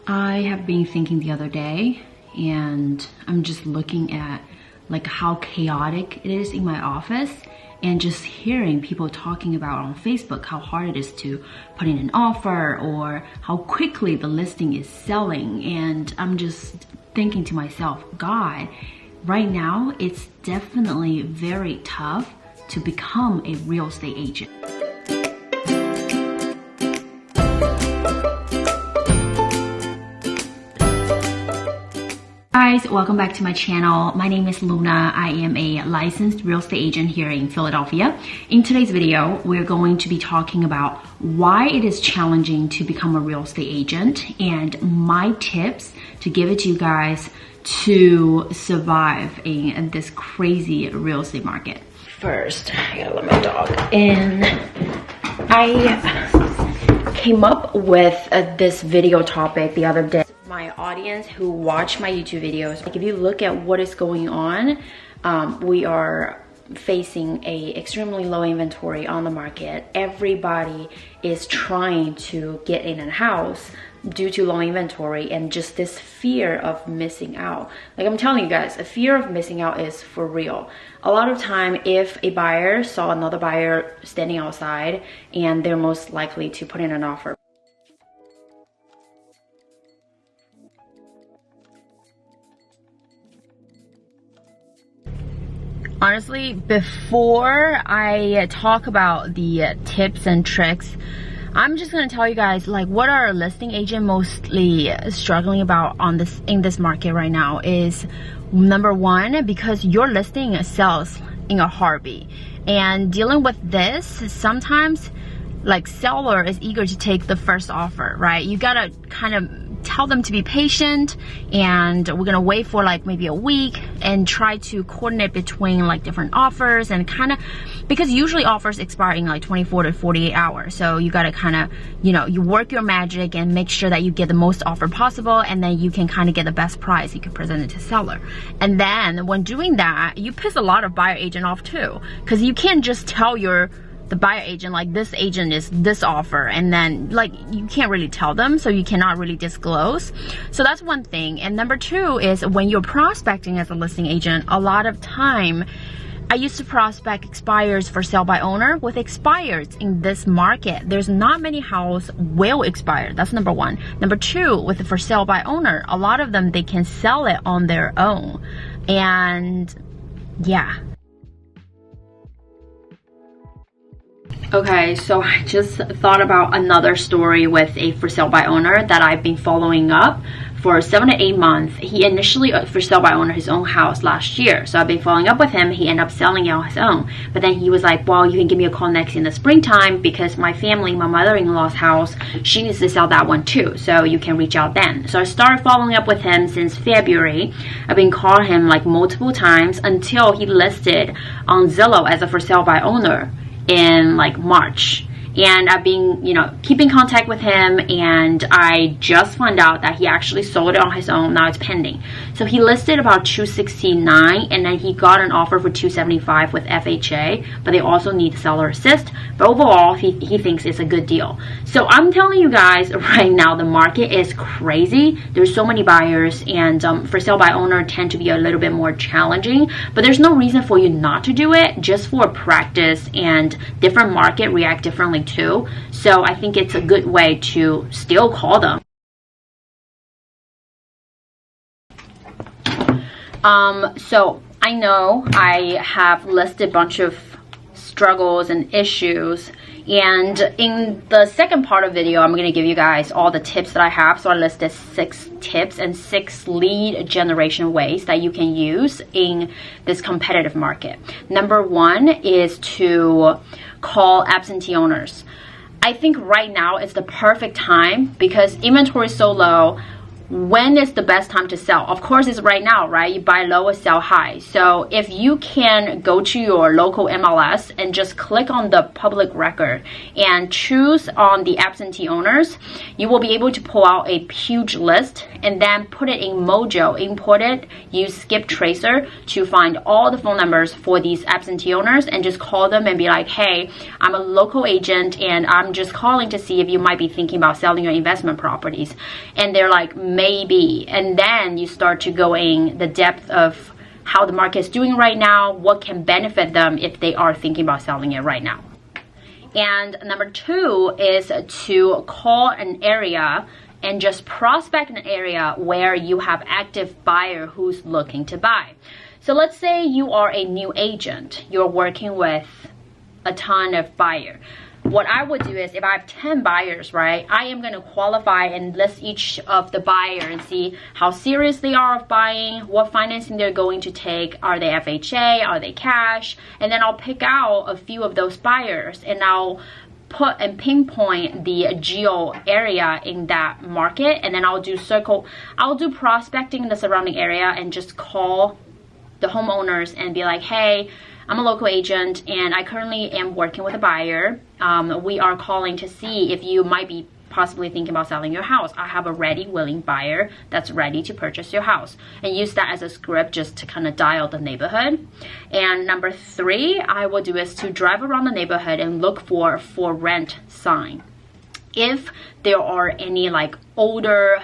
I have been thinking the other day, and I'm just looking at like how chaotic it is in my office, and just hearing people talking about on Facebook how hard it is to put in an offer or how quickly the listing is selling. And I'm just thinking to myself, God, right now it's definitely very tough to become a real estate agent. Guys, welcome back to my channel. My name is Luna. I am a licensed real estate agent here in Philadelphia. In today's video, we're going to be talking about why it is challenging to become a real estate agent and my tips to give it to you guys to survive in this crazy real estate market. First, I gotta let my dog in. I came up with this video topic the other day. My audience who watch my YouTube videos, like if you look at what is going on, we are facing a extremely low inventory on the market. Everybody is trying to get in a house due to low inventory and just this fear of missing out. Like I'm telling you guys, a fear of missing out is for real. A lot of time, if a buyer saw another buyer standing outside, and they're most likely to put in an offer. Honestly, before I talk about the tips and tricks, I'm just gonna tell you guys like what our listing agent mostly struggling about in this market right now is, number one, because your listing sells in a heartbeat, and dealing with this, sometimes like seller is eager to take the first offer, right? You gotta kind of tell them to be patient, and we're gonna wait for like maybe a week and try to coordinate between like different offers, and kind of, because usually offers expire in like 24 to 48 hours. So you gotta kind of, you work your magic and make sure that you get the most offer possible, and then you can kind of get the best price you can present it to seller. And then when doing that, you piss a lot of buyer agent off too, because you can't just tell the buyer agent like this agent is this offer, and then like you can't really tell them, so you cannot really disclose. So that's one thing. And number two is, when you're prospecting as a listing agent, a lot of time I used to prospect expires for sale by owner. With expires in this market, there's not many house will expire. That's number one. Number two, with the for sale by owner, a lot of them, they can sell it on their own. And yeah. Okay, so I just thought about another story with a for sale by owner that I've been following up for 7 to 8 months. He initially for sale by owner his own house last year, so I've been following up with him. He ended up selling it on his own, but then he was like, well, you can give me a call next in the springtime, because my mother-in-law's house, she needs to sell that one too, so you can reach out then. So I started following up with him since February. I've been calling him like multiple times until he listed on Zillow as a for sale by owner in like March. And I've been, keeping contact with him, and I just found out that he actually sold it on his own. Now it's pending. So he listed about $269, and then he got an offer for $275 with FHA, but they also need seller assist. But overall, he thinks it's a good deal. So I'm telling you guys right now, the market is crazy. There's so many buyers, and for sale by owner tend to be a little bit more challenging, but there's no reason for you not to do it, just for practice, and different market react differently too. So I think it's a good way to still call them. So I know I have listed a bunch of struggles and issues, and in the second part of the video, I'm going to give you guys all the tips that I have. So I listed 6 tips and 6 lead generation ways that you can use in this competitive market. Number 1 is to call absentee owners. I think right now is the perfect time, because inventory is so low. when is the best time to sell? Of course, it's right now, right? You buy low and sell high. So if you can go to your local MLS and just click on the public record and choose on the absentee owners, you will be able to pull out a huge list and then put it in Mojo, import it, use Skip Tracer to find all the phone numbers for these absentee owners and just call them and be like, hey, I'm a local agent and I'm just calling to see if you might be thinking about selling your investment properties. And they're like, maybe. And then you start to go in the depth of how the market is doing right now, what can benefit them if they are thinking about selling it right now. And number 2 is to call an area and just prospect an area where you have active buyer who's looking to buy. So let's say you are a new agent, you're working with a ton of buyer. What I would do is, if I have 10 buyers, right, I am going to qualify and list each of the buyer and see how serious they are of buying, what financing they're going to take, are they FHA, are they cash, and then I'll pick out a few of those buyers and I'll put and pinpoint the geo area in that market, and then I'll do prospecting in the surrounding area and just call the homeowners and be like, hey, I'm a local agent and I currently am working with a buyer. We are calling to see if you might be possibly thinking about selling your house. I have a ready, willing buyer that's ready to purchase your house. And use that as a script just to kind of dial the neighborhood. And number 3, I will do is to drive around the neighborhood and look for rent sign. If there are any like older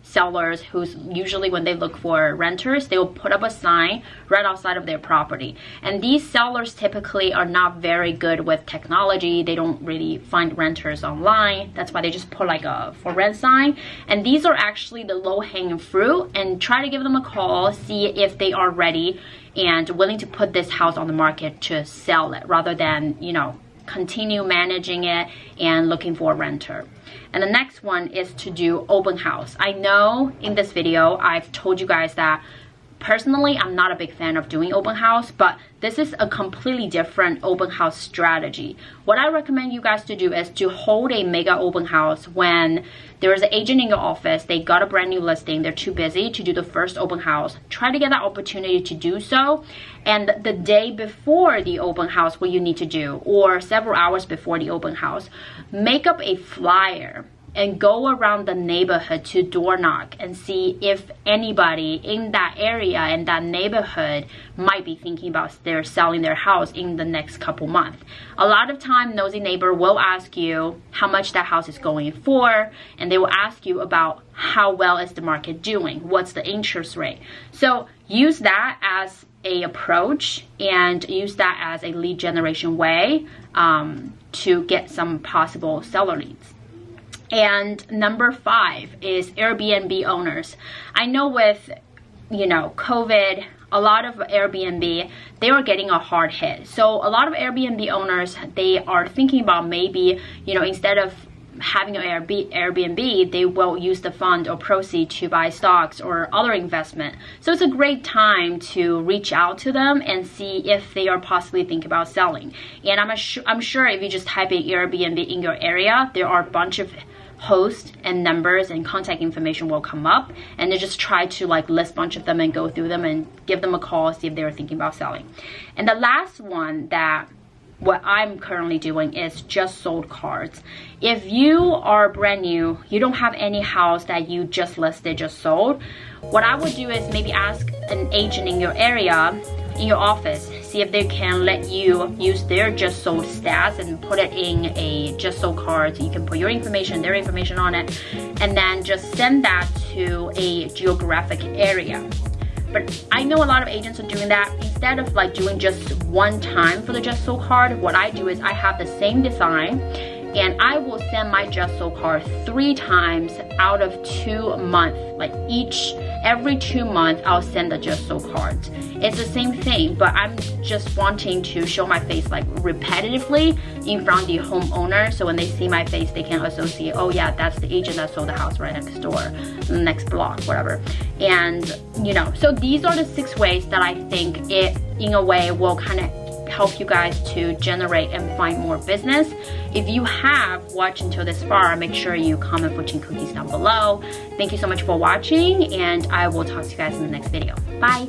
sellers who's usually, when they look for renters, they will put up a sign right outside of their property. And these sellers typically are not very good with technology. They don't really find renters online. That's why they just put like a for rent sign. And these are actually the low-hanging fruit, and try to give them a call, see if they are ready and willing to put this house on the market to sell it, rather than, you know, continue managing it and looking for a renter. And the next one is to do open house. I know in this video I've told you guys that personally I'm not a big fan of doing open house, but this is a completely different open house strategy. What I recommend you guys to do is to hold a mega open house when there is an agent in your office, they got a brand new listing, they're too busy to do the first open house. Try to get that opportunity to do so. And the day before the open house, what you need to do, or several hours before the open house, make up a flyer and go around the neighborhood to door knock and see if anybody in that area, in that neighborhood, might be thinking about selling their house in the next couple months. A lot of time, nosy neighbor will ask you how much that house is going for, and they will ask you about how well is the market doing, what's the interest rate. So use that as a approach and use that as a lead generation way to get some possible seller leads. And number 5 is Airbnb owners. I know with, you know, COVID, a lot of Airbnb, they are getting a hard hit. So a lot of Airbnb owners, they are thinking about maybe, you know, instead of having an Airbnb, they will use the fund or proceed to buy stocks or other investment. So it's a great time to reach out to them and see if they are possibly thinking about selling. And I'm sure if you just type in Airbnb in your area, there are a bunch of hosts and numbers and contact information will come up, and they just try to like list a bunch of them and go through them and give them a call, see if they're thinking about selling. And the last one that what I'm currently doing is just sold cards. If you are brand new, you don't have any house that you just listed, just sold, what I would do is maybe ask an agent in your area, in your office, see if they can let you use their just sold stats and put it in a just sold card. So you can put your information, their information on it, and then just send that to a geographic area. But I know a lot of agents are doing that. Instead of like doing just one time for the just sold card, what I do is I have the same design and I will send my just sold card 3 times out of 2 months. Like every 2 months, I'll send the just sold cards. It's the same thing, but I'm just wanting to show my face like repetitively in front of the homeowner, so when they see my face, they can associate, oh yeah, that's the agent that sold the house right next door, next block, whatever. And you know, so these are the 6 ways that I think it, in a way, will kind of help you guys to generate and find more business. If you have watched until this far, make sure you comment fortune cookies down below. Thank you so much for watching, and I will talk to you guys in the next video. Bye.